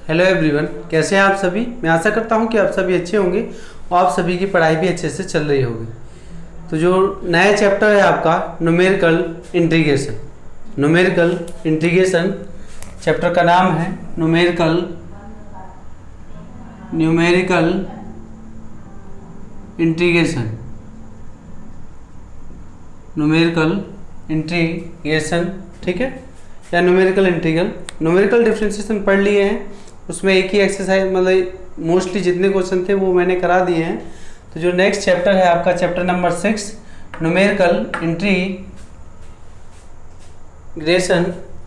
Hello everyone, कैसे हैं आप सभी। मैं आशा करता हूं कि आप सभी अच्छे होंगे और आप सभी की पढ़ाई भी अच्छे से चल रही होगी। तो जो नया चैप्टर है आपका numerical integration. Numerical integration chapter का नाम है न्यूमेरिकल इंटीग्रेशन। न्यूमेरिकल इंटीग्रेशन, ठीक है, या न्यूमेरिकल इंटीग्रल। न्यूमेरिकल डिफरेंशिएशन पढ़ लिए हैं, उसमें एक ही एक्सरसाइज मतलब मोस्टली जितने क्वेश्चन थे वो मैंने करा दिए हैं। तो जो नेक्स्ट चैप्टर है आपका चैप्टर नंबर 6 न्यूमेरिकल इंटीग्रेशन,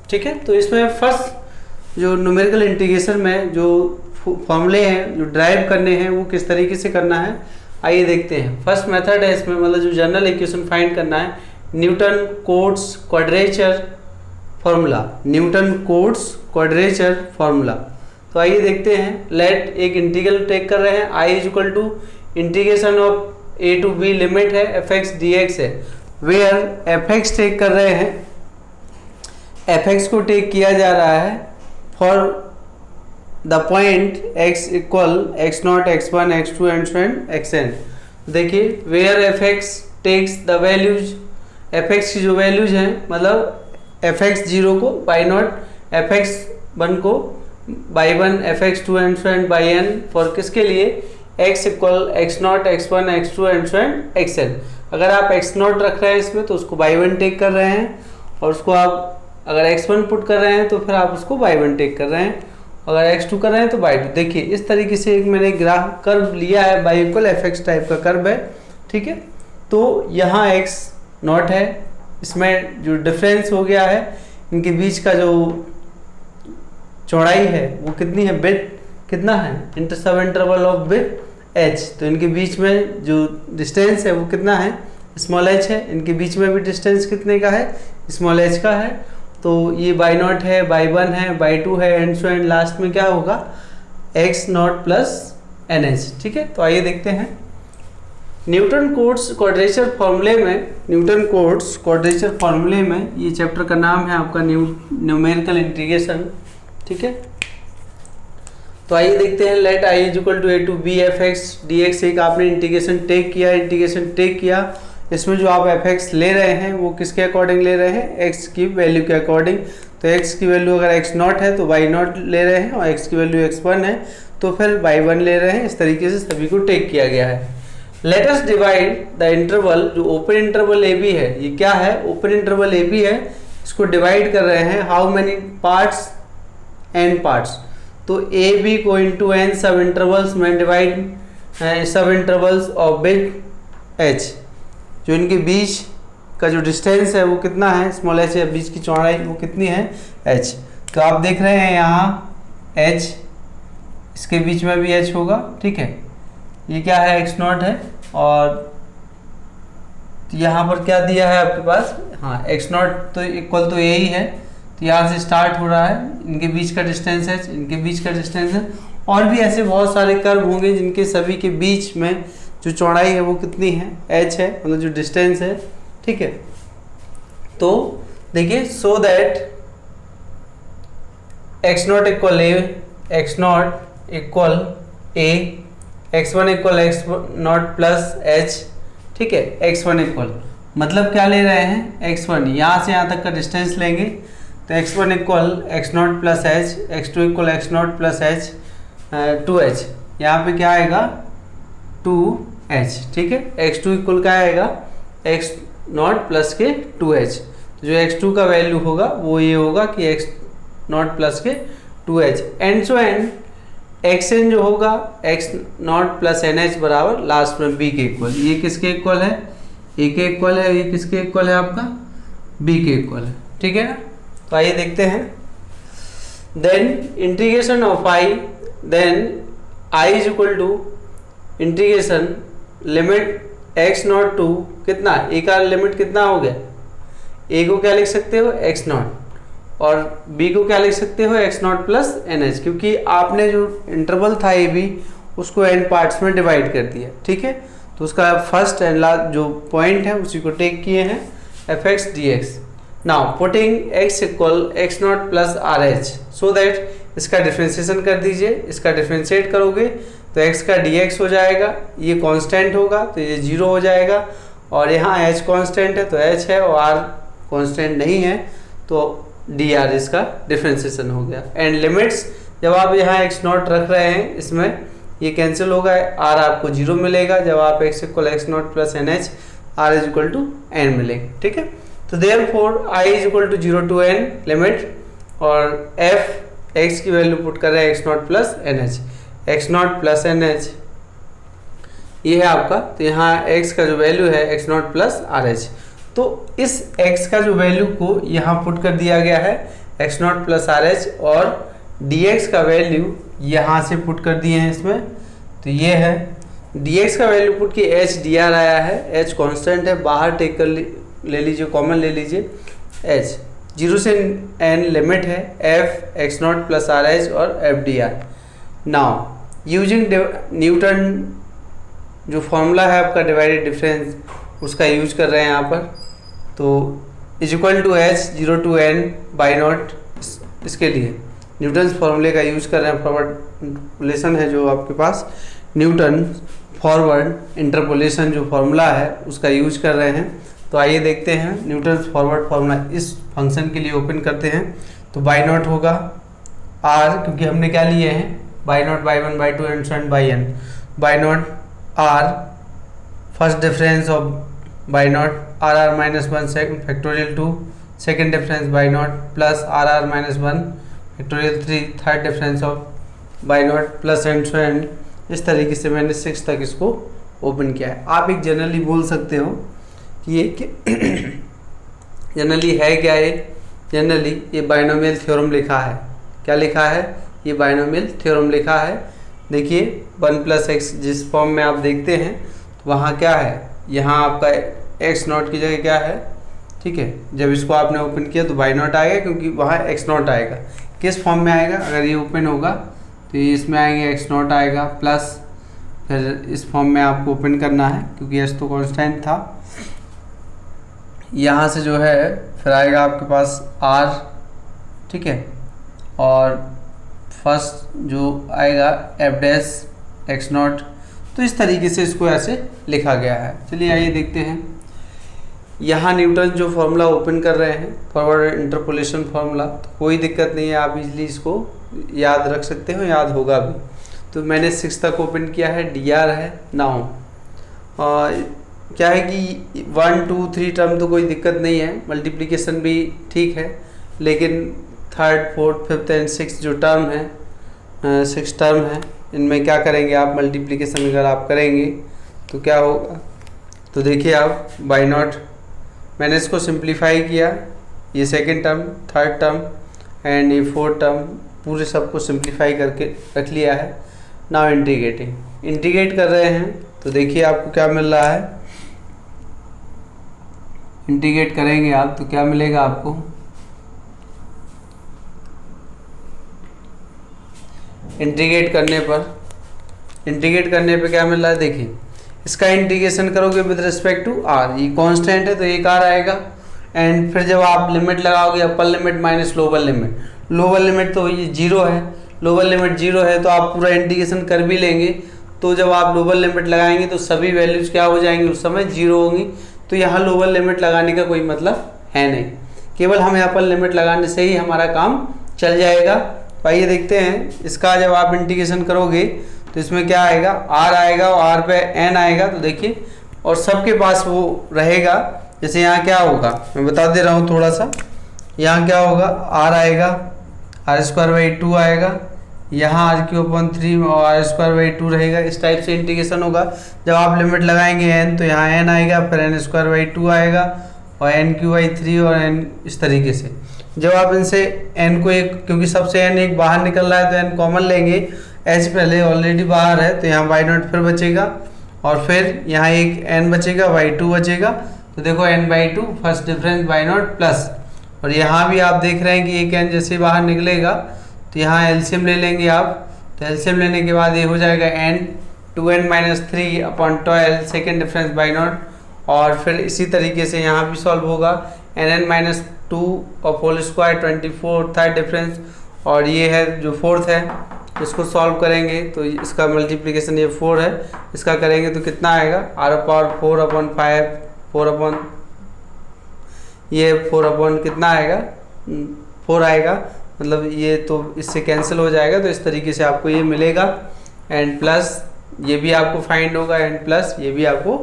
ठीक है। तो इसमें फर्स्ट जो न्यूमेरिकल इंटीग्रेशन में जो फॉर्मूले हैं जो ड्राइव करने हैं वो किस तरीके से करना है, आइए देखते हैं। फर्स्ट मेथड है इसमें मतलब जो जनरल इक्वेशन फाइंड करना है, Newton Cotes quadrature formula. Newton Cotes quadrature formula. तो आइए देखते हैं। लेट एक इंटीग्रल टेक कर रहे हैं, i is equal to integration of a to b, limit है fx dx है। वेयर fx टेक कर रहे हैं, fx को टेक किया जा रहा है for the point x equal x0 x1 x2 and xn। देखिए where fx takes the values, fx की जो वैल्यूज हैं मतलब fx0 को y0, fx1 को y1, fx2 and yn for किसके लिए x equal x0 x1 x2 and xn। अगर आप x0 रख रहे हैं इसमें तो उसको y1 टेक कर रहे हैं, और उसको आप अगर x1 पुट कर रहे हैं तो फिर आप उसको y1 टेक कर रहे हैं, अगर x2 कर रहे हैं तो y2। देखिए इस तरीके से एक मैंने ग्राफ कर्व लिया है, y इक्वल fx टाइप का कर्व है, ठीक है। तो यहाँ x0 है, इसमें जो डिफरेंस हो गया है इनके बीच का जो चौड़ाई है वो कितनी है, बिट कितना है, सब इंटरवल ऑफ बिट h। तो इनके बीच में जो डिस्टेंस है वो कितना है, स्मॉल h है। इनके बीच में भी डिस्टेंस कितने का है, स्मॉल h का है। तो ये y0 है, y1 है, y2 है एंड लास्ट में क्या होगा x0 प्लस nh, ठीक है। तो आइए देखते हैं न्यूटन कोट्स क्वाड्रेचर फॉर्मूले में। न्यूटन कोट्स क्वाड्रेचर फॉर्मूले में ये चैप्टर का नाम है आपका न्यूमेरिकल इंटीग्रेशन, ठीक है। तो आइए देखते हैं। Let i is equal to a to b fx dx। एक आपने इंटीग्रेशन टेक किया, इसमें जो आप fx ले रहे हैं वो किसके अकॉर्डिंग ले रहे हैं, x की वैल्यू के अकॉर्डिंग। तो x की वैल्यू अगर x0 है तो y0 ले रहे हैं, और x की वैल्यू x1 है तो फिर y1 ले रहे हैं। इस तरीके से सभी को टेक किया गया है। Let us divide the interval, जो ओपन इंटरवल ए बी है, ये क्या है, ओपन इंटरवल ए बी है, इसको डिवाइड कर रहे हैं। How many parts, n parts. तो ए बी को इंटू n सब इंटरवल्स में डिवाइड, सब इंटरवल्स ऑफ बिट h। जो इनके बीच का जो डिस्टेंस है वो कितना है, स्मॉल h है, बीच की चौड़ाई वो कितनी है, h। तो आप देख रहे हैं यहाँ h, इसके बीच में भी h होगा, ठीक है। ये क्या है, x0 है, और यहाँ पर क्या दिया है आपके पास, हाँ x0 तो इक्वल तो यही है। तो यहाँ से स्टार्ट हो रहा है, इनके बीच का डिस्टेंस है, इनके बीच का डिस्टेंस है, और भी ऐसे बहुत सारे कर्व होंगे जिनके सभी के बीच में जो चौड़ाई है वो कितनी है, h है, मतलब जो डिस्टेंस है, ठीक है। तो देखिए so that x0 equal a, x0 equal a, x1 equal x0 plus h, ठीक है। x1 इक्वल मतलब क्या ले रहे हैं, x1 यहाँ से यहाँ तक का डिस्टेंस लेंगे तो x1 equal x0 plus h, x2 equal x0 plus h 2h, यहाँ पे क्या आएगा 2h, ठीक है। x2 इक्वल क्या आएगा x0 प्लस के 2h। जो x2 का वैल्यू होगा वो ये होगा कि x0 प्लस के 2h and so and xn जो होगा x0 प्लस nh बराबर लास्ट में b के इक्वल। ये किसके इक्वल है, a के इक्वल है, ये किसके इक्वल है आपका b के इक्वल है, ठीक है ना। तो आइए देखते हैं। Then integration of i, then i is equal to integration limit x0 to कितना, a का लिमिट कितना हो गया, a को क्या लिख सकते हो x0, और b को क्या लिख सकते हो x0 प्लस nh, क्योंकि आपने जो इंटरवल था ए बी उसको n पार्ट्स में डिवाइड कर दिया, ठीक है। तो उसका फर्स्ट एंड लास्ट जो पॉइंट है उसी को टेक किए हैं fx dx। Now putting x equal x0 plus rh so that इसका डिफ्रेंशिएशन कर दीजिए, इसका डिफ्रेंशिएट करोगे तो x का dx हो जाएगा, ये कांस्टेंट होगा तो ये 0 हो जाएगा, और यहाँ h कांस्टेंट है तो h है, और r कांस्टेंट नहीं है तो dr इसका डिफ्रेंशिएशन हो गया। एंड लिमिट्स, जब आप यहाँ x नॉट रख रहे हैं इसमें ये कैंसिल होगा, r आपको 0 मिलेगा, जब आप x equal x naught plus N H r is equal to n मिलेगा। ठीक है, तो therefore i is equal to 0 to n limit, और f x की वैल्यू पुट कर रहे हैं x naught plus N H, x naught plus N H ये है आपका, तो यहाँ x का जो वैल्यू है x naught plus R H, तो इस x का जो वैल्यू को यहाँ पुट कर दिया गया है x naught plus R H, और dx का वैल्यू यहाँ से पुट कर दिए हैं इसमें, तो ये है dx का वैल्यू पुट की h dr आया है, h कांस्टेंट है, बाहर टेक कर ले लीजिए, कॉमन ले लीजिए, h 0 से n लिमिट है f x naught plus R H और f dr। Now using Newton जो फॉर्मूला है आपका डिवाइडेड डिफरेंस उसका यूज कर रहे हैं यहाँ पर, तो is equal to h 0 to n y naught, इसके लिए न्यूटन फॉर्मूले का यूज कर रहे हैं, फॉरवर्ड रिलेशन है जो आपके पास, न्यूटन फॉरवर्ड इंटरपोलेशन जो फॉर्मूला है उसका यूज कर रहे हैं। तो आइए देखते हैं न्यूटन फॉरवर्ड फार्मूला इस फंक्शन के लिए ओपन करते हैं। तो बाई नॉट होगा r, क्योंकि हमने क्या लिए हैं y naught y 1 y 2 and so and y n, y naught r first difference of y naught R R minus 1 second factorial 2, second difference y naught plus R R minus 1 factorial 3, third difference of y naught plus and so and. इस तरीके से मैंने 6 तक इसको open किया है। आप एक जनरली बोल सकते हो कि ये जनरली है क्या, जनरली ये बाइनोमियल थ्योरम लिखा है। क्या लिखा है? ये बाइनोमियल थ्योरम लिखा है। देखिए 1 प्लस एक्स जिस फॉर्म में आप देखते हैं तो वहाँ क्या है, यहाँ आपका एक्स नॉट की जगह क्या है, ठीक है। जब इसको आपने ओपन किया तो बाई नॉट आएगा, क्योंकि वहाँ एक्स नॉट आएगा। किस फॉर्म में आएगा? अगर ये ओपन होगा तो ये इसमें आएंगे एक्स नॉट आएगा प्लस, फिर इस फॉर्म में आपको ओपन करना है क्योंकि एस तो कांस्टेंट था। यहाँ से जो है फिर आएगा आपके पास आर, ठीक है, और फर्स्ट जो आएगा एफ डैश एक्स नॉट। तो इस तरीके से इसको ऐसे लिखा गया है। चलिए आइए देखते हैं। यहाँ न्यूटन जो फॉर्मूला ओपन कर रहे हैं फॉरवर्ड इंटरपोलेशन फार्मूला, तो कोई दिक्कत नहीं है, आप इजली इसको याद रख सकते हो, याद होगा भी। तो मैंने 6 तक ओपन किया है, डी आर है। नाउ क्या है कि 1 2 3 टर्म तो कोई दिक्कत नहीं है, मल्टीप्लिकेशन भी ठीक है, लेकिन third fourth fifth and six जो टर्म है, 6 टर्म है, इनमें क्या करेंगे आप? मल्टीप्लिकेशन अगर आप करेंगे तो क्या होगा? तो देखिए आप बाई नॉट, मैंने इसको सिंप्लीफाई किया, ये second term, third term and ये फोर्थ टर्म, पूरे सबको सिंप्लीफाई करके रख लिया है। नाउ इंटीग्रेटिंग, इंटीग्रेट कर रहे हैं तो देखिए आपको क्या मिल रहा है। इंटीग्रेट करेंगे आप तो क्या मिलेगा आपको? इंटीग्रेट करने पर क्या मिल रहा है? देखिए इसका इंटीग्रेशन करोगे विद रिस्पेक्ट टू आर, ये कांस्टेंट है तो एक आर आएगा, एंड फिर जब आप लिमिट लगाओगे upper limit minus lower limit, lower limit तो ये 0 है, लोअर लिमिट 0 है तो आप पूरा इंटीग्रेशन कर भी लेंगे, तो जब आप लोअर लिमिट लगाएंगे तो सभी वैल्यूज क्या हो जाएंगी? उस समय 0 होंगी। तो यहाँ लोअर लिमिट लगाने का कोई मतलब है नहीं, केवल हमें अपर लिमिट लगाने से ही हमारा काम चल जाएगा। तो आइए देखते हैं इसका, जब आप इंटीग्रेशन करोगे तो इसमें क्या आएगा? आर आएगा और आर पे एन आएगा। तो देखिए, और सबके पास वो रहेगा। जैसे यहाँ क्या होगा मैं बता दे रहा हूँ थोड़ा सा, यहाँ क्या होगा? आर आएगा, आर स्क्वायर बाई 2 आएगा, यहाँ आर क्यू अपॉन 3 और आर स्क्वायर बाई 2 रहेगा। इस टाइप से इंटीग्रेशन होगा। जब आप लिमिट लगाएंगे एन तो यहाँ एन आएगा, फिर एन स्क्वायर बाई 2 आएगा और एन क्यू बाई 3 और एन, इस तरीके से। जब आप इनसे एन को एक, क्योंकि सबसे एन एक बाहर निकल रहा है तो एन कॉमन लेंगे, एच पहले ऑलरेडी बाहर है तो यहाँ बाई नॉट फिर बचेगा, और फिर यहाँ एक एन बचेगा, बाई 2 बचेगा। तो देखो N y 2 first difference y naught plus, और यहाँ भी आप देख रहे हैं कि एक एन जैसे बाहर निकलेगा तो यहाँ एलसीएम ले लेंगे आप। तो एलसीएम लेने के बाद ये हो जाएगा N 2n minus 3 upon 12 second difference y naught, और फिर इसी तरीके से यहाँ भी सॉल्व होगा। एन एन माइनस 2 और होल स्क्वायर 24 थर्ड डिफरेंस, और ये है जो फोर्थ है, इसको सॉल्व करेंगे तो इसका मल्टीप्लिकेशन ये 4 है, इसका करेंगे तो कितना आएगा r⁴/5 4 ये 4 कितना आएगा 4 आएगा, मतलब ये तो इससे कैंसिल हो जाएगा, तो इस तरीके से आपको ये मिलेगा। एंड प्लस ये भी आपको फाइंड होगा, एंड प्लस ये भी आपको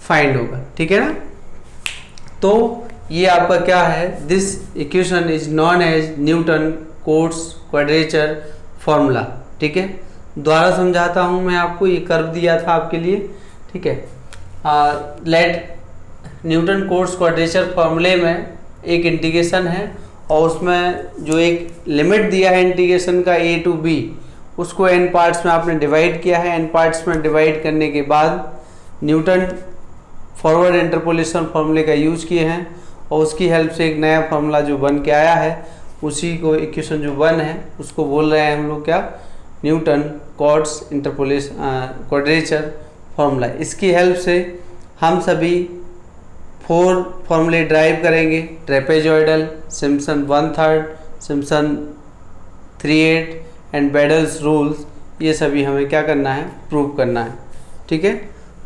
फाइंड होगा, ठीक है ना। तो ये आपका क्या है, this equation is known as Newton Cotes quadrature formula, ठीक है। दोबारा समझाता हूँ मैं आपको, ये कर्व दिया था आपके लिए, ठीक है। लेट न्यूटन कोट्स क्वाड्रेचर फॉर्मूले में एक इंटीग्रेशन है, और उसमें जो एक लिमिट दिया है इंटीग्रेशन का a to b, उसको n पार्ट्स में आपने डिवाइड किया है। n पार्ट्स में डिवाइड करने के बाद न्यूटन फॉरवर्ड इंटरपोलेशन फॉर्मूले का यूज किए हैं, और उसकी हेल्प से एक नया फार्मूला जो बन के आया है, उसी को इक्वेशन जो 1 है उसको बोल रहे हैं हम लोग क्या, Newton Cotes interpolation quadrature formula. इसकी हेल्प से हम सभी 4 फॉर्मूले ड्राइव करेंगे, trapezoidal, Simpson 1/3, Simpson 3/8 and Weddle's rules, ये सभी हमें क्या करना है, प्रूव करना है, ठीक है।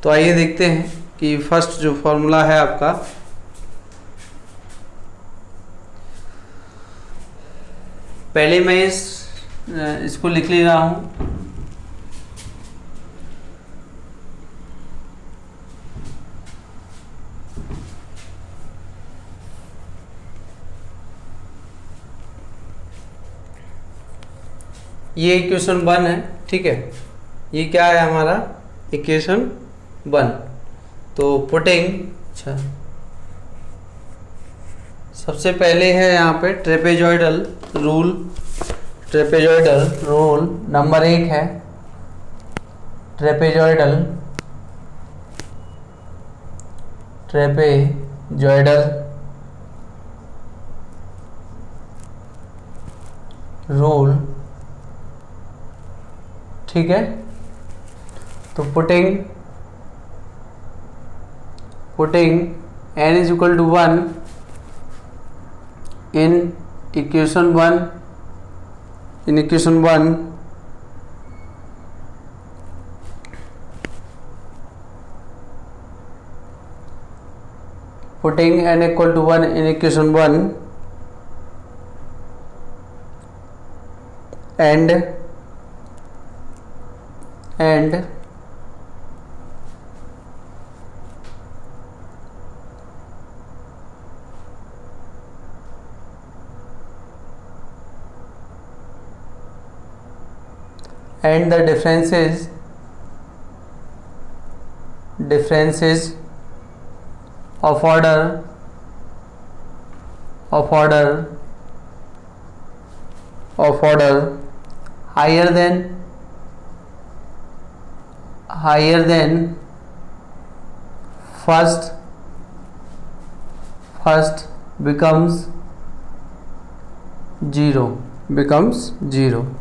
तो आइए देखते हैं कि फर्स्ट जो फॉर्मूला है आपका, पहले मैं इसको लिख ले रहा हूँ। ये इक्वेशन 1 है, ठीक है। ये क्या है हमारा इक्वेशन 1। तो पुटिंग, अच्छा सबसे पहले है यहाँ पे trapezoidal rule. Trapezoidal rule number 1 है, ट्रेपेजॉइडल रूल, ठीक है। तो putting n is equal to 1 in equation 1, putting n equal to 1 in equation 1 and the differences of order higher than first becomes zero,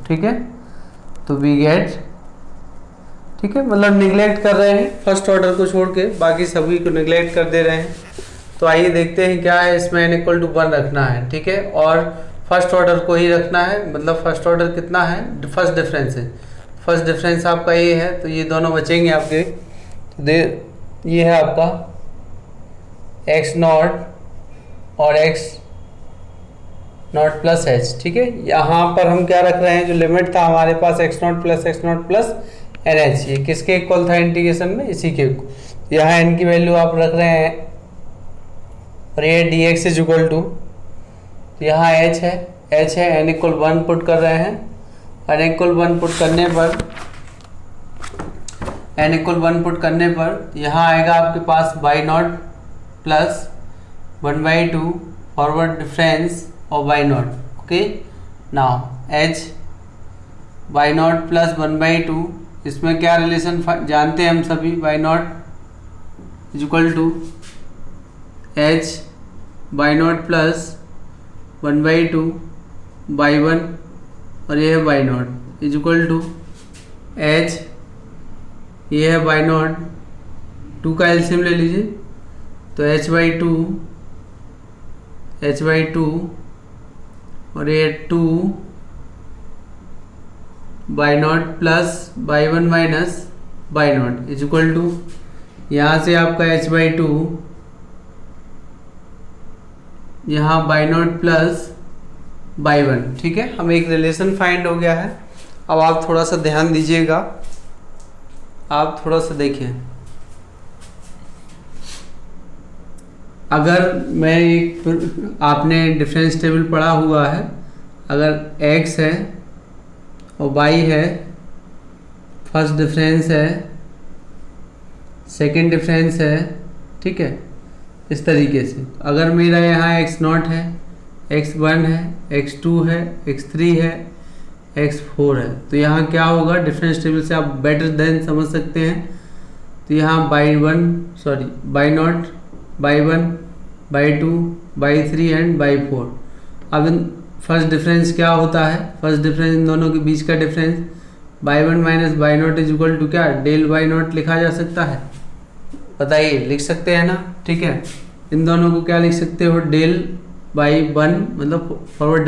ठीक है। तो वी गेट, ठीक है, मतलब निगलेक्ट कर रहे हैं फर्स्ट ऑर्डर को छोड़ के, बाकी सभी को निगलेक्ट कर दे रहे हैं। तो आइए देखते हैं क्या है, इसमें n इक्वल टू 1 रखना है, ठीक है, और फर्स्ट ऑर्डर को ही रखना है। मतलब फर्स्ट ऑर्डर कितना है, फर्स्ट डिफरेंस है, फर्स्ट डिफरेंस आपका ये है, तो ये दोनों बचेंगे आपके। तो ये है आपका x0 और x0 प्लस h, ठीक है। यहाँ पर हम क्या रख रहे हैं, जो लिमिट था हमारे पास x0 प्लस NH, ये किसके इक्वल था इंटीग्रेशन में, इसी के। यहाँ n की वैल्यू आप रख रहे हैं, और ये dx इज इक्वल टू, तो यहाँ h है, n इक्वल 1 पुट कर रहे हैं, और n इक्वल 1 पुट करने पर यहाँ आएगा आपके पास y0 प्लस 1/2 फॉरवर्ड डिफरेंस और y0, okay. Now h y0 plus 1/2, इसमें क्या रिलेशन जानते हैं हम सभी, y0 is equal to h y0 plus 1/2 y1, और ये है y0 is equal to h, ये है y0, 2 का एलसीएम ले लीजिए, तो h/2 और ये 2 y naught plus y one minus y naught is equal to, यहाँ से आपका h बाई टू, यहाँ y naught plus y one. ठीक है, हमें एक रिलेशन फाइंड हो गया है। अब आप थोड़ा सा ध्यान दीजिएगा, आप थोड़ा सा देखिए। अगर मैं एक, आपने डिफरेंस टेबल पढ़ा हुआ है, अगर x है और y है, फर्स्ट डिफरेंस है, सेकंड डिफरेंस है, ठीक है, इस तरीके से। अगर मेरा यहाँ x0 है, x1 है, x2 है, x3 है, x4 है, तो यहाँ क्या होगा, डिफरेंस टेबल से आप बेटर देन समझ सकते हैं। तो यहाँ y naught, by one, by two, by three and by four. अब फर्स्ट डिफरेंस क्या होता है, फर्स्ट डिफरेंस इन दोनों के बीच का difference y one minus y naught is equal to क्या, डेल बाई नॉट लिखा जा सकता है, बताइए, लिख सकते हैं ना। ठीक है, इन दोनों को क्या लिख सकते हो, डेल बाई वन, मतलब forward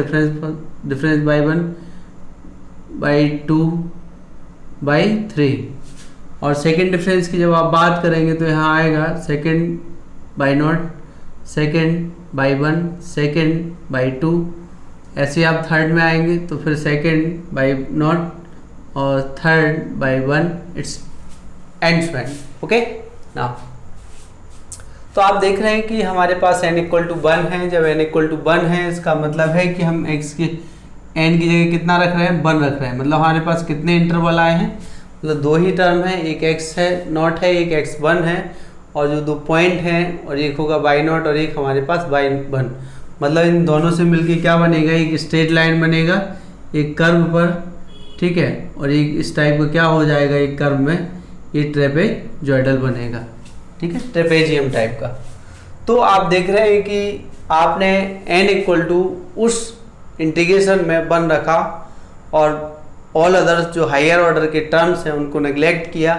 difference y one, by two, by three. और सेकेंड डिफरेंस की जब आप बात करेंगे तो यहाँ आएगा second by not, second by one, second by two. ऐसे आप थर्ड में आएंगे तो फिर सेकेंड बाई नॉट और third by one, it's ends when. Okay ना, तो आप देख रहे हैं कि हमारे पास n इक्वल टू 1 है। जब n इक्वल टू 1 है, इसका मतलब है कि हम x की n की जगह कितना रख रहे हैं, 1 रख रहे हैं। मतलब हमारे पास कितने इंटरवल आए हैं, मतलब दो ही टर्म है, एक x है नॉट है, एक x1 है, और जो दो पॉइंट हैं, और एक होगा बाई नॉट और एक हमारे पास बाई वन। मतलब इन दोनों से मिलके क्या बनेगा, एक स्ट्रेट लाइन बनेगा एक कर्व पर, ठीक है, और एक इस टाइप का क्या हो जाएगा, एक कर्व में ये ट्रेपेजॉइडल बनेगा, ठीक है, ट्रेपेजियम टाइप का। तो आप देख रहे हैं कि आपने n इक्वल टू उस इंटीग्रेशन में 1 रखा और ऑल अदर्स जो हायर ऑर्डर के टर्म्स हैं उनको नेग्लेक्ट किया,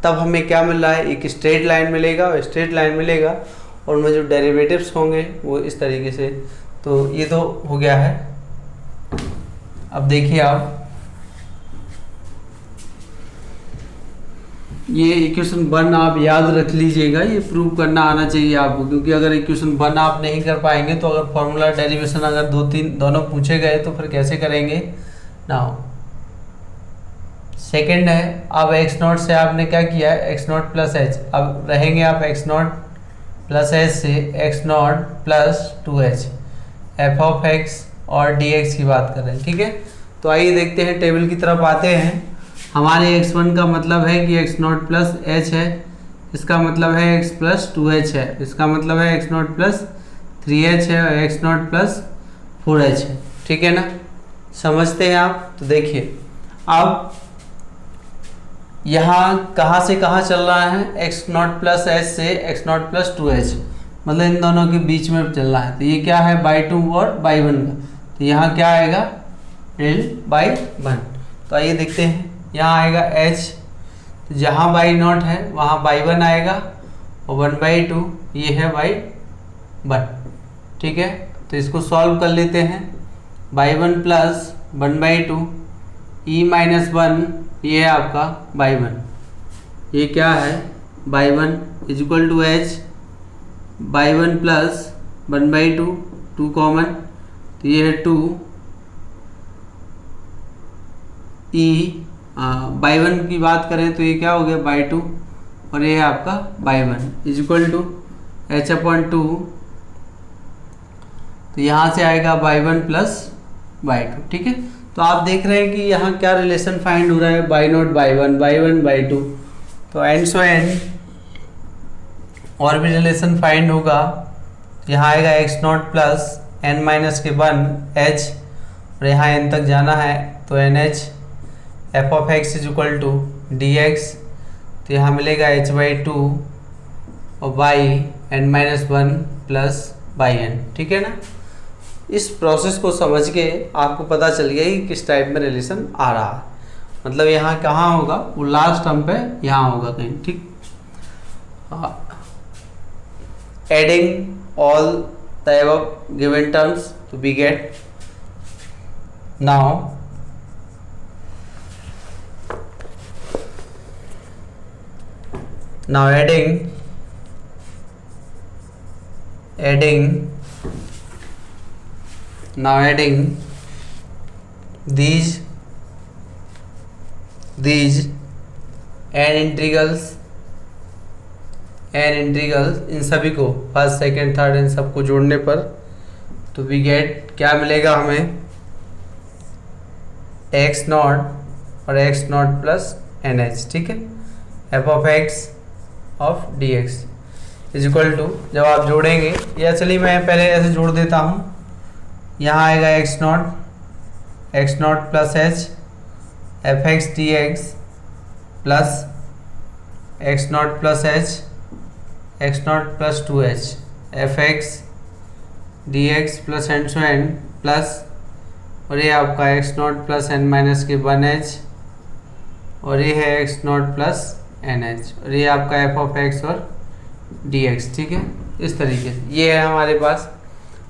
तब हमें क्या मिल रहा है, एक स्ट्रेट लाइन मिलेगा, और स्ट्रेट लाइन मिलेगा और उनमें जो डेरिवेटिव्स होंगे वो इस तरीके से। तो ये तो हो गया है। अब देखिए आप, ये इक्वेशन 1 आप याद रख लीजिएगा, ये प्रूव करना आना चाहिए आपको, क्योंकि अगर इक्वेशन 1 आप नहीं कर पाएंगे तो अगर फॉर्मूला डेरिवेशन अगर दोनों पूछे गए तो फिर कैसे करेंगे। नाउ सेकेंड है, अब x0 से आपने क्या किया है, x0 प्लस h, अब रहेंगे आप x0 प्लस h से x0 plus 2h, f of x और dx की बात कर रहे हैं, ठीक है। तो आइए देखते हैं, टेबल की तरफ आते हैं। हमारे x1 का मतलब है कि x0 प्लस h है, इसका मतलब है x प्लस 2h है, इसका मतलब है x0 प्लस 3h है और x0 प्लस 4h है, ठीक है ना, समझते हैं आप। तो देखिए अब यहाँ कहाँ से कहाँ चल रहा है, x0 प्लस h से x0 प्लस 2h, मतलब इन दोनों के बीच में चल रहा है। तो ये क्या है, बाई 2 और बाई 1 का, तो यहाँ क्या आएगा, डेल बाई 1। तो आइए देखते हैं, यहाँ आएगा h, तो जहाँ बाई नॉट है वहाँ बाई 1 आएगा, और 1/2 ये है बाई 1, ठीक है। तो इसको सॉल्व कर लेते हैं, बाई 1 प्लस 1/2 e माइनस 1, ये है आपका बाई 1, ये क्या है y 1 is equal to h, y 1 plus 1/2, 2 common, तो ये है 2 e, बाई 1 की बात करें तो ये क्या हो गया बाई 2, और ये है आपका by 1 is equal to h/2, तो यहाँ से आएगा बाई 1 प्लस बाई 2, ठीक है। तो आप देख रहे हैं कि यहाँ क्या रिलेशन फाइंड हो रहा है, y naught y 1, by 1 y 2, तो एंड सो एंड और भी रिलेशन फाइंड होगा। यहाँ आएगा x0 प्लस n माइनस के 1 h, और यहाँ n तक जाना है तो nh, f of x is equal to dx, तो यहाँ मिलेगा h/2 और y n minus 1 plus y n, ठीक है ना। इस प्रोसेस को समझ के आपको पता चल गया कि किस टाइप में रिलेशन आ रहा है, मतलब यहाँ कहाँ होगा, वो लास्ट टर्म पे यहाँ होगा कहीं, ठीक। Adding all the above given terms तो we get now now adding these n integrals इन सभी को फर्स्ट सेकंड थर्ड इन सबको जोड़ने पर तो वी गेट क्या मिलेगा हमें x नॉट और x नॉट प्लस NH, ठीक है, f of x of dx is equal to, जब आप जोड़ेंगे या चलिए मैं पहले ऐसे जोड़ देता हूँ, यहाँ आएगा x naught plus h f x d x plus x naught plus h x naught plus 2h f x d x plus and so on plus, और ये आपका x naught plus n minus के 1h, और ये है x naught plus NH, और ये आपका f ऑफ x और dx, ठीक है, इस तरीके से ये है हमारे पास।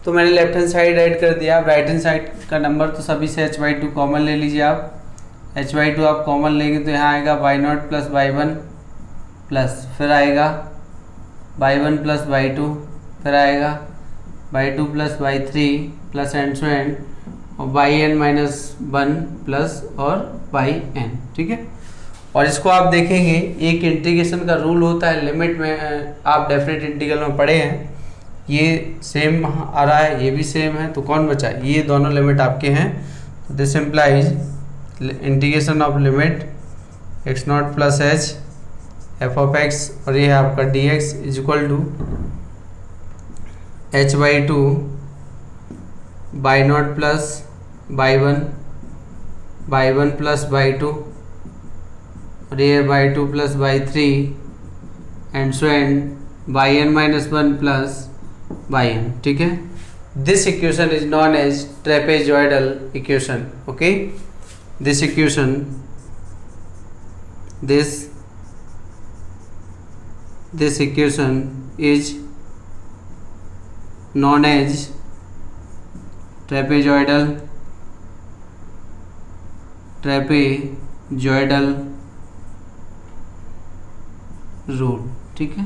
तो मैंने लेफ्ट हैंड साइड ऐड कर दिया, राइट हैंड साइड का नंबर तो सभी से h/2 कॉमन ले लीजिए आप, h/2 आप कॉमन लेंगे तो यहाँ आएगा y0 प्लस y1 प्लस फिर आएगा y1 प्लस y2, फिर आएगा y2 plus y3 plus and so and, और yn माइनस 1 प्लस और yn, ठीक है। और इसको आप देखेंगे एक इंटीग्रेशन का रूल होता है लिमिट में, आप डेफिनेट इंटीग्रल में पढ़े हैं, ये सेम आ रहा है, ये भी सेम है, तो कौन बचा है, ये दोनों लिमिट आपके हैं। This implies integration of limit x naught plus h f of x और ये है आपका dx is equal to h/2 y0 plus y1 plus y2 और ये y2 plus y3 and so and yn minus 1 plus yn, ठीक है। This equation is known as trapezoidal equation, okay. This equation is known as trapezoidal rule, ठीक है।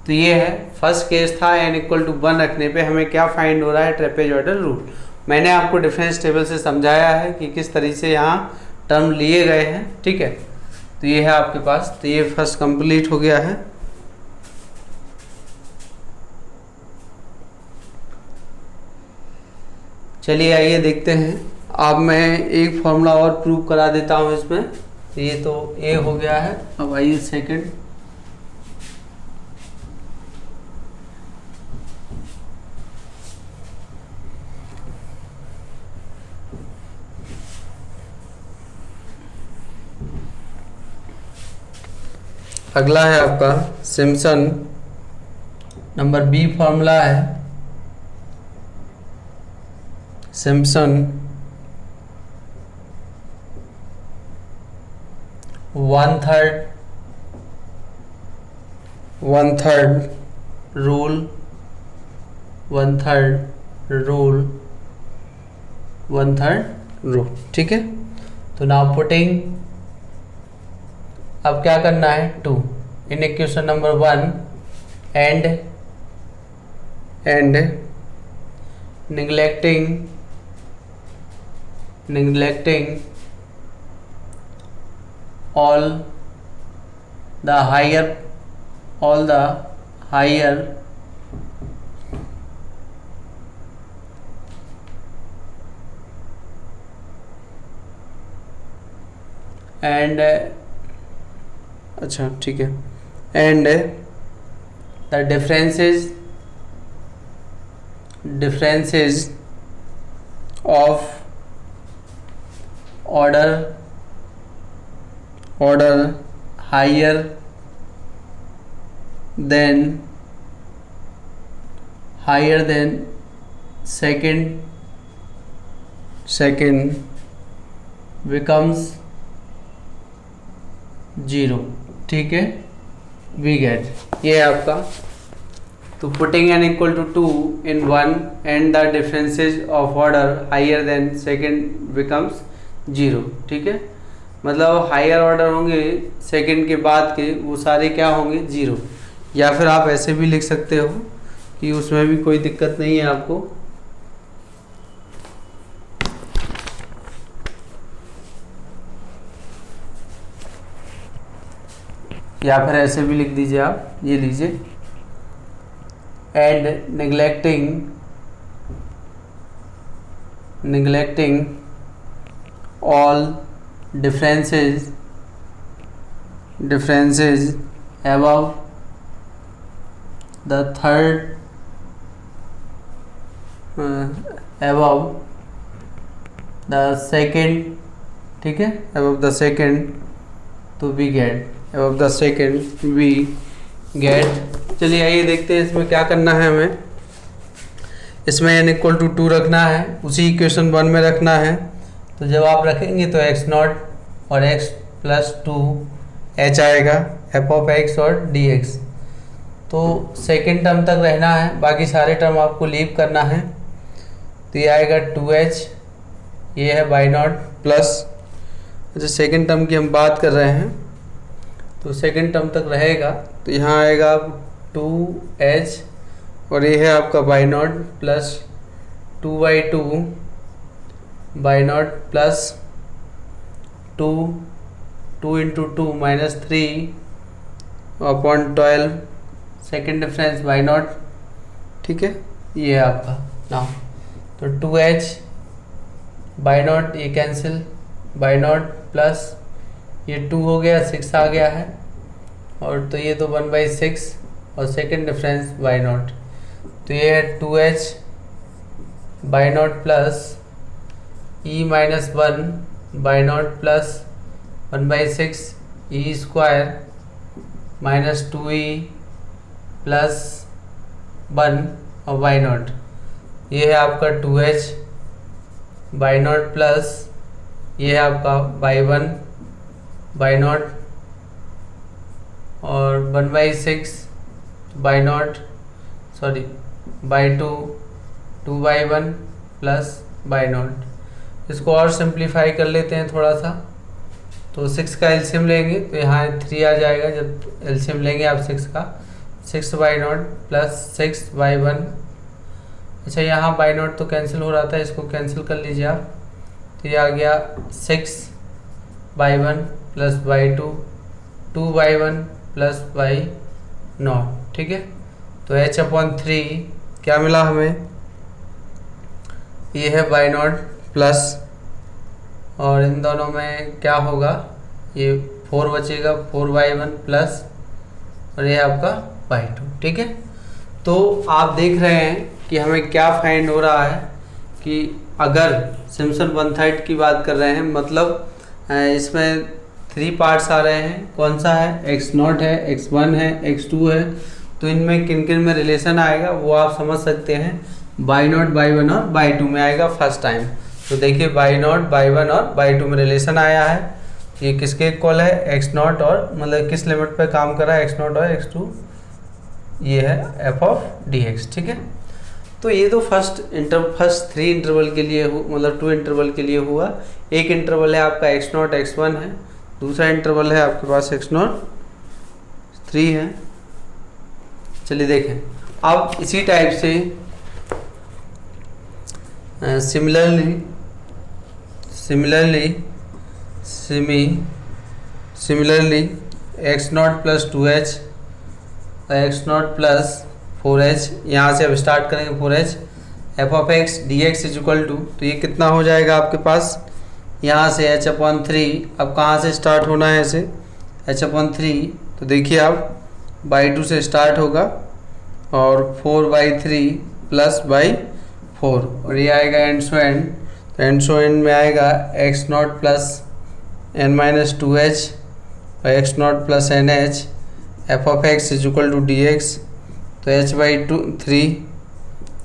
तो ये है first case था, n इक्वल टू 1 रखने पे हमें क्या फाइंड हो रहा है, ट्रेपेजॉइडल रूल। मैंने आपको डिफरेंस टेबल से समझाया है कि किस तरीके से यहाँ टर्म लिए गए हैं, ठीक है। तो ये है आपके पास, तो ये फर्स्ट कंप्लीट हो गया है। चलिए आइए देखते हैं, अब मैं एक फॉर्मूला और प्रूव करा देता हूँ इसमें। ये तो ए हो गया है, अब आइए सेकंड। अगला है आपका सिम्पसन, नंबर बी फॉर्मूला है सिम्पसन 1/3 रूल 1/3 रूल, ठीक है। तो नाउ पुटिंग, अब क्या करना है, 2 in equation number 1 and neglecting all the higher and अच्छा ठीक है, and the differences of order higher than second becomes 0, ठीक है। वी गेट, ये है आपका। तो putting n equal to 2 in 1 and the differences of order higher than second becomes 0, ठीक है। मतलब हायर ऑर्डर होंगे सेकंड के बाद के, वो सारे क्या होंगे, 0। या फिर आप ऐसे भी लिख सकते हो कि उसमें भी कोई दिक्कत नहीं है आपको। या फिर ऐसे भी लिख दीजिए आप, ये लीजिए, and neglecting all differences above the third above the second, ठीक है, above the second तो we get। चलिए आइए देखते हैं इसमें क्या करना है हमें। इसमें n इक्वल टू 2 रखना है, उसी इक्वेशन 1 में रखना है। तो जब आप रखेंगे तो x0 और x प्लस 2h आएगा, f ऑफ x और dx। तो सेकेंड टर्म तक रहना है, बाकी सारे टर्म आपको लीव करना है। तो ये आएगा 2h, ये है y0 प्लस, अच्छा सेकेंड टर्म की हम बात कर रहे हैं तो सेकेंड टर्म तक रहेगा। तो यहाँ आएगा 2h और ये है आपका y0 plus 2y2 y0 plus 2 into 2 minus 3 upon 12 second difference y0, ठीक है, ये है आपका नाउ। तो 2h y0 ये कैंसिल, y0 प्लस ये 2 हो गया, 6 आ गया है, और तो ये तो 1/6 और सेकेंड डिफरेंस y0। तो ये है 2h y0 plus e minus 1 y0 plus 1/6 e square minus 2e plus 1 और y0। ये है आपका 2h y0 प्लस ये है आपका y1 y0 और 1/6 y0 sorry y2 2y1 plus y0। इसको और सिंप्लीफाई कर लेते हैं थोड़ा सा। तो 6 का एलसीएम लेंगे तो यहाँ 3 आ जाएगा, जब एलसीएम लेंगे आप 6 का, 6y0 प्लस 6y1। अच्छा यहाँ y0 तो कैंसिल हो रहा था, इसको कैंसिल कर लीजिए आप। तो ये आ गया 6y1 plus y2 2y1 plus y0, ठीक है। तो h/3 क्या मिला हमें, ये है y0 प्लस, और इन दोनों में क्या होगा, ये 4 बचेगा, 4y1 प्लस और ये आपका y2, ठीक है। तो आप देख रहे हैं कि हमें क्या फाइंड हो रहा है कि अगर सिम्पसन वन थर्ड की बात कर रहे हैं, मतलब इसमें 3 पार्ट्स आ रहे हैं। कौन सा है, x0 है, x1 है, x2 है। तो इनमें किन किन में रिलेशन आएगा वो आप समझ सकते हैं। y0 y1 और y2 में आएगा फर्स्ट टाइम। तो देखिए y0 y1 और y2 में रिलेशन आया है। ये किसके इक्वल है, x0 और मतलब किस लिमिट पे काम कर रहा है, x0 और x2, ये है f ऑफ dx, ठीक है। तो ये तो फर्स्ट 3 इंटरवल के लिए मतलब 2 इंटरवल के लिए हुआ। एक इंटरवल है आपका x0 x1 है, दूसरा इंटरवल है आपके पास x0 3 है। चलिए देखें अब इसी टाइप से similarly x0 plus 2h x0 plus 4h, यहाँ से अब स्टार्ट करेंगे 4h, f of x dx is equal to, तो ये कितना हो जाएगा आपके पास, यहाँ से h/3। अब कहाँ से स्टार्ट होना है ऐसे, h/3। तो देखिए आप by2 से स्टार्ट होगा और 4/3 प्लस by4 और ये आएगा एंड सो एंड। तो एंड सो एंड में आएगा x0 प्लस n-2h और x0 plus nh, f of x is equal to dx। तो h/3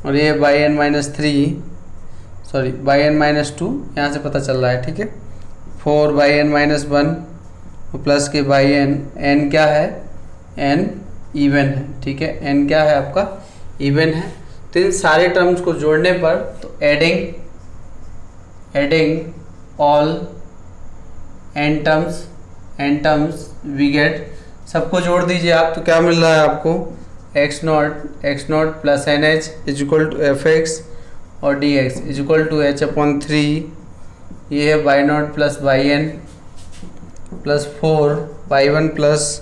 और ये n-2 यहाँ से पता चल रहा है, ठीक है। 4/n-1 प्लस के n क्या है, n इवन है, ठीक है। n क्या है आपका, इवन है। तो इन सारे टर्म्स को जोड़ने पर तो adding all n terms we get, सबको जोड़ दीजिए आप, तो क्या मिल रहा है आपको, x naught plus N h is equal to f x और d x is equal to h upon 3, ये है y naught plus y n plus 4 y 1 plus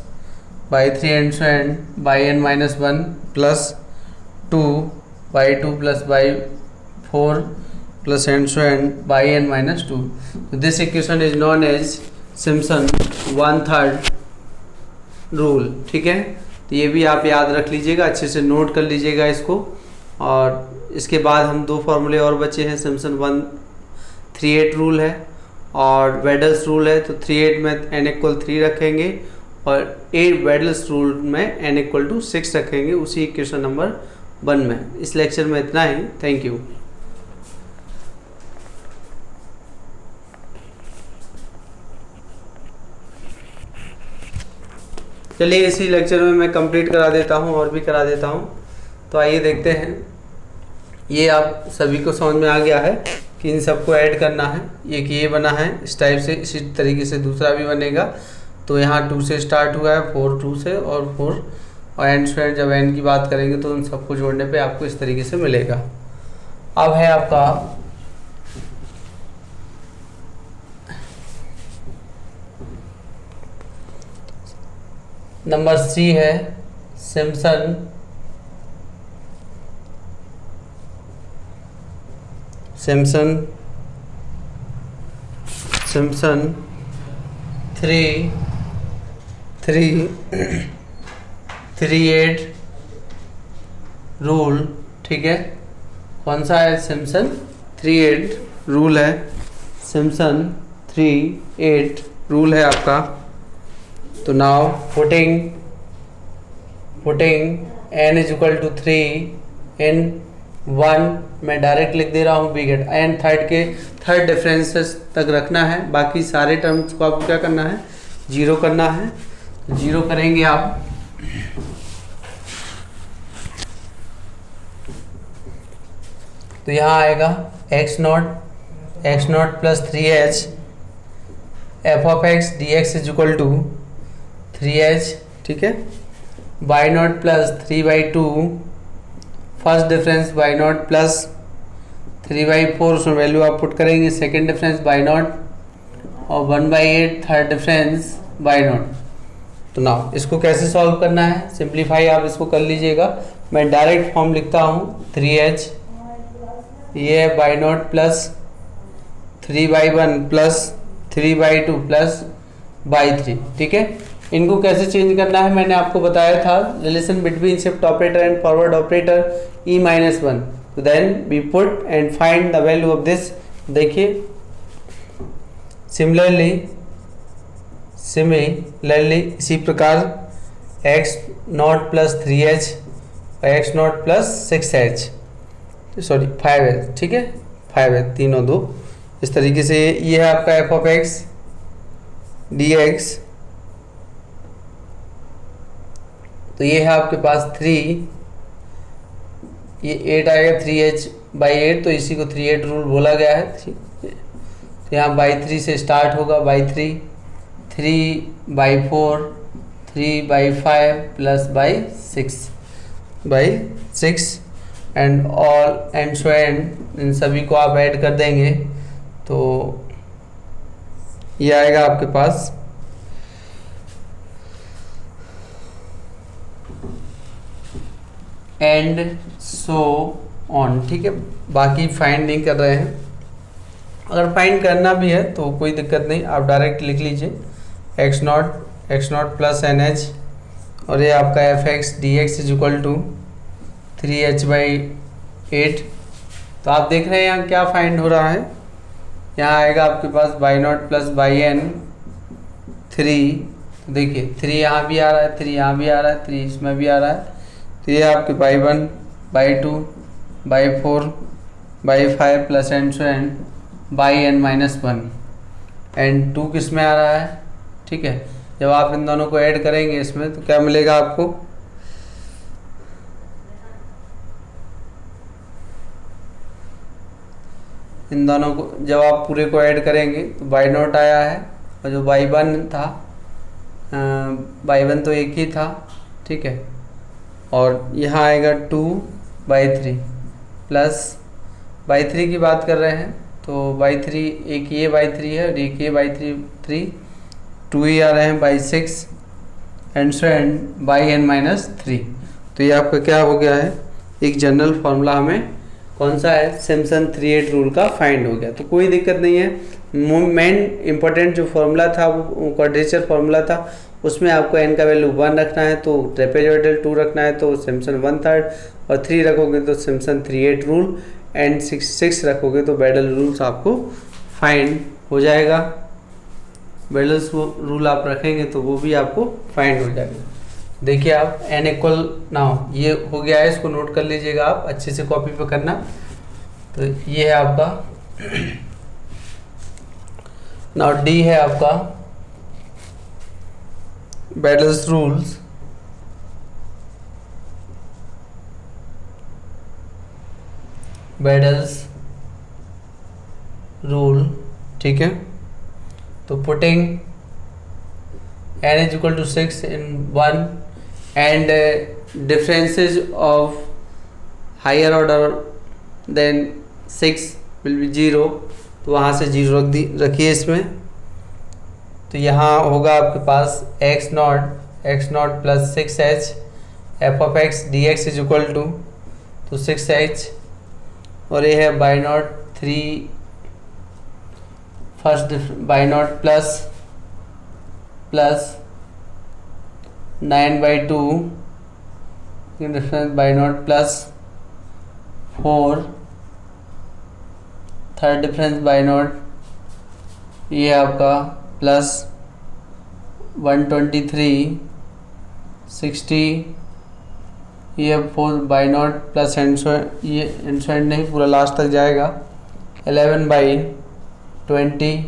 y 3 and so and y n minus 1 plus 2 y 2 plus y 4 plus and so on by n minus 2. So this equation is known as Simpson 1/3 rule. ठीक है, तो ये भी आप याद रख लीजिएगा, अच्छे से नोट कर लीजिएगा इसको। और इसके बाद हम दो फॉर्मूले और बचे हैं, सिम्पसन 1/3/8 रूल है और वेडल्स रूल है। तो 3/8 में n = 3 रखेंगे और 8 वेडल्स रूल में n = 6 रखेंगे, उसी इक्वेशन नंबर 1 में। इस लेक्चर में इतना ही, थैंक यू। चलिए इसी लेक्चर में मैं कंप्लीट करा देता हूँ और भी करा देता हूँ। तो आइए देखते हैं, ये आप सभी को समझ में आ गया है कि इन सबको ऐड करना है। एक ये बना है इस टाइप से, इसी तरीके से दूसरा भी बनेगा। तो यहाँ 2 से स्टार्ट हुआ है, 4 2 से और 4 और एंड टू एंड जब एन की बात करेंगे तो उन सबको जोड़ने पे आपको इस तरीके से मिलेगा। अब है आपका नंबर C है सिम्पसन सिम्पसन 3/8 रूल। ठीक है, कौन सा है, सिम्पसन 3/8 रूल है, सिम्पसन 3/8 रूल है आपका। तो now putting n is equal to 3 in 1, मैं डायरेक्ट लिख दे रहा हूँ we get n third differences तक रखना है, बाकी सारे टर्म्स को आपको क्या करना है, जीरो करना है। जीरो करेंगे आप, तो यहाँ आएगा x naught plus 3h f of x d x is equal to 3h। ठीक है, y naught plus 3/2, first difference y naught plus 3/4, उसमें वैल्यू आप पुट करेंगे, सेकेंड डिफरेंस बाई नॉट और 1/8 थर्ड डिफरेंस बाई नॉट। तो ना इसको कैसे सॉल्व करना है, सिंप्लीफाई आप इसको कर लीजिएगा। मैं डायरेक्ट फॉर्म लिखता हूँ 3h, ये है y naught plus 3/1 plus 3/2 plus y 3। ठीक है, इनको कैसे चेंज करना है मैंने आपको बताया था, relation between shift operator and forward operator e-1। तो then we put and find the value of this. देखिए सिमिलरली इसी प्रकार x नॉट प्लस 3h और x naught plus 6h, sorry 5h। ठीक है, 5h, तीनों दो इस तरीके से। ये है आपका F of x d x, तो ये है आपके पास 3, ये 8 आएगा 3h/8, तो इसी को 3/8 रूल बोला गया है। तो यहाँ बाई 3 से स्टार्ट होगा, y 3, 3/4, 3/5 plus y 6 and all and so and, इन सभी को आप ऐड कर देंगे तो ये आएगा आपके पास एंड सो ऑन। ठीक है, बाकी फाइंड नहीं कर रहे हैं, अगर फाइंड करना भी है तो कोई दिक्कत नहीं, आप डायरेक्ट लिख लीजिए एक्स नॉट प्लस NH और ये आपका f x d x is equal to 3h/8। तो आप देख रहे हैं यहाँ क्या फाइंड हो रहा है, यहाँ आएगा आपके पास y naught plus y n 3। देखिए 3 यहाँ भी आ रहा है, 3 यहाँ भी आ रहा है, 3 इसमें भी आ रहा है। तो ये आपके by 1 y 2 by 4 by 5 plus and so and by n-1 and 2 किस में आ रहा है। ठीक है, जब आप इन दोनों को ऐड करेंगे इसमें तो क्या मिलेगा आपको, इन दोनों को जब आप पूरे को ऐड करेंगे तो बाई नॉट आया है और जो y1 था, y1 तो एक ही था, ठीक है, और यहाँ आएगा 2/3 प्लस y3 की बात कर रहे हैं तो y3 एक ये y3 है और एक ये y3 2 ही आ रहे हैं y6 and so and yn-3। तो ये आपका क्या हो गया है, एक जनरल फार्मूला हमें कौन सा है, सिम्पसन 3/8 रूल का फाइंड हो गया। तो कोई दिक्कत नहीं है। मेन इंपॉर्टेंट जो फार्मूला था वो क्वाड्रेचर फार्मूला था, उसमें आपको n का वैल्यू 1 रखना है तो ट्रेपेजॉइडल 2 रखना है तो सिम्पसन 1/3, और 3 रखोगे तो सिम्पसन 3/8 रूल, एंड 6 रखोगे तो बेडल रूल्स आपको फाइंड हो जाएगा। बेडल्स रूल आप रखेंगे तो वो भी आपको फाइंड हो जाएगा। देखिए आप n इक्वल नाउ ये हो गया है, इसको नोट कर लीजिएगा, आप अच्छे से कॉपी पे करना। तो ये है आपका नाउ d है आपका बेडल्स रूल्स, बेडल्स रूल, ठीक है। तो putting n is equal to 6 in 1 and differences of higher order than 6 will be 0, तो वहाँ से 0 रखिए इसमें। तो यहाँ होगा आपके पास x0 plus 6h f of x dx is equal to तो 6h, और ये है y0 3 first y0 plus 9/2 difference y0 plus 4 third difference y0, ये आपका प्लस 123 60, ये 4 y0 प्लस ये एंड नहीं पूरा लास्ट तक जाएगा 11/20,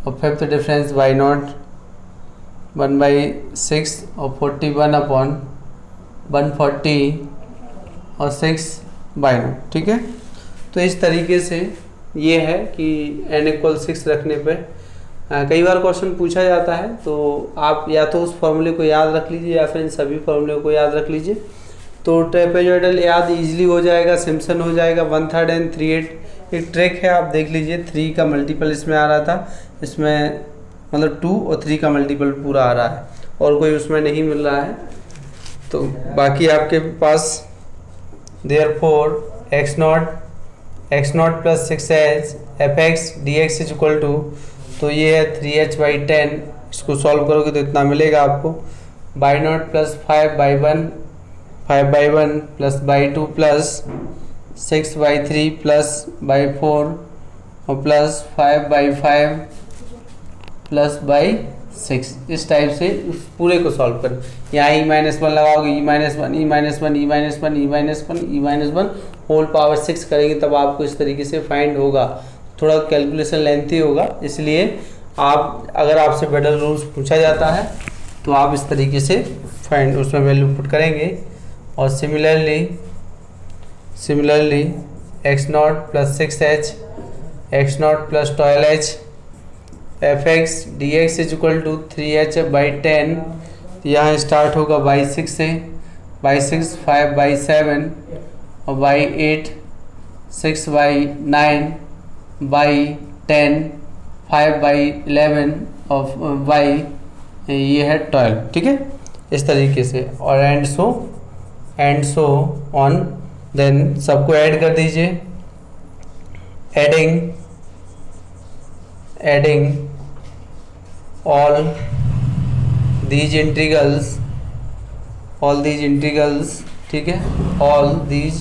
और फिफ्थ डिफरेंस y0 1/6 और 41/140 और 6/0, ठीक है। तो इस तरीके से ये है कि n इक्वल 6 रखने पे कई बार क्वेश्चन पूछा जाता है, तो आप या तो उस फॉर्मूले को याद रख लीजिए या फिर इन सभी फॉर्मूले को याद रख लीजिए। तो ट्रेपेजॉइडल याद इजीली हो जाएगा, सिम्पसन हो जाएगा 1/3 एंड 3/8। एक ट्रिक है, आप देख लीजिए, 3 का मल्टीपल इसमें आ रहा था, इसमें मतलब 2 और 3 का मल्टीपल पूरा आ रहा है और कोई उसमें नहीं मिल रहा है। तो बाकी आपके पास therefore x0 plus 6h fx dx is equal to, तो ये है 3h/10, इसको सॉल्व करोगे तो इतना मिलेगा आपको, y0 plus 5/1 plus y2 plus 6/3 plus y4 और प्लस 5/5 प्लस by6। इस टाइप से उस पूरे को सॉल्व कर, यहाँ e-1 लगाओगे, e-1 होल पावर 6 करेंगे तब आपको इस तरीके से फाइंड होगा। थोड़ा कैलकुलेशन लेंथी होगा, इसलिए आप अगर आपसे बेडल रूल्स पूछा जाता है तो आप इस तरीके से फाइंड उसमें वैल्यू पुट करेंगे। और similarly x0 plus 6h x0 plus 12h fx dx is equal to 3h/10, यहाँ स्टार्ट होगा y6 से, y6 5/7 और y8 6/9 y10 5/11 और y ये है 12, ठीक है, इस तरीके से। और एंड सो ऑन, देन सबको ऐड कर दीजिए, एडिंग all these integrals, ठीक है, all these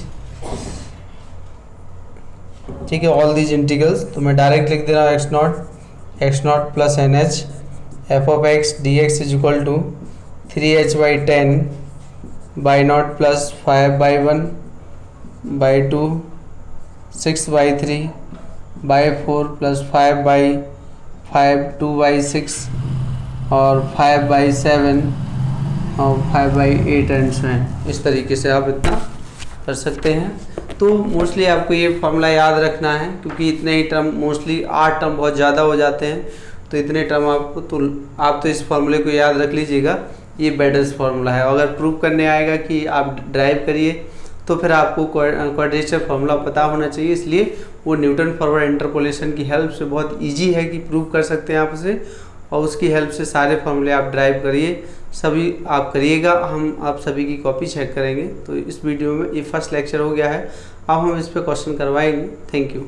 integrals, तो मैं डायरेक्ट लिख दे रहा हूँ x0 plus nh f of x dx is equal to 3h/10 y0 plus 5/1/2 6/3 by4 plus 5/5 2/6 और 5/7 और 5/8 एंड सो ऑन। इस तरीके से आप इतना कर सकते हैं। तो मोस्टली आपको ये फॉर्मूला याद रखना है, क्योंकि इतने ही टर्म, मोस्टली 8 टर्म बहुत ज़्यादा हो जाते हैं, तो इतने टर्म आपको, तो आप तो इस फॉर्मूले को याद रख लीजिएगा, ये बेडल्स फार्मूला है। अगर प्रूव करने आएगा कि आप ड्राइव करिए तो फिर आपको क्वाड्रेचर फार्मूला पता होना चाहिए, इसलिए वो न्यूटन फॉरवर्ड इंटरपोलेशन की हेल्प से बहुत इजी है कि प्रूव कर सकते हैं आप उसे, और उसकी हेल्प से सारे फार्मूले आप ड्राइव करिए, सभी आप करिएगा, हम आप सभी की कॉपी चेक करेंगे। तो इस वीडियो में ये फर्स्ट लेक्चर हो गया है, अब हम इस पर क्वेश्चन करवाएंगे। Thank you.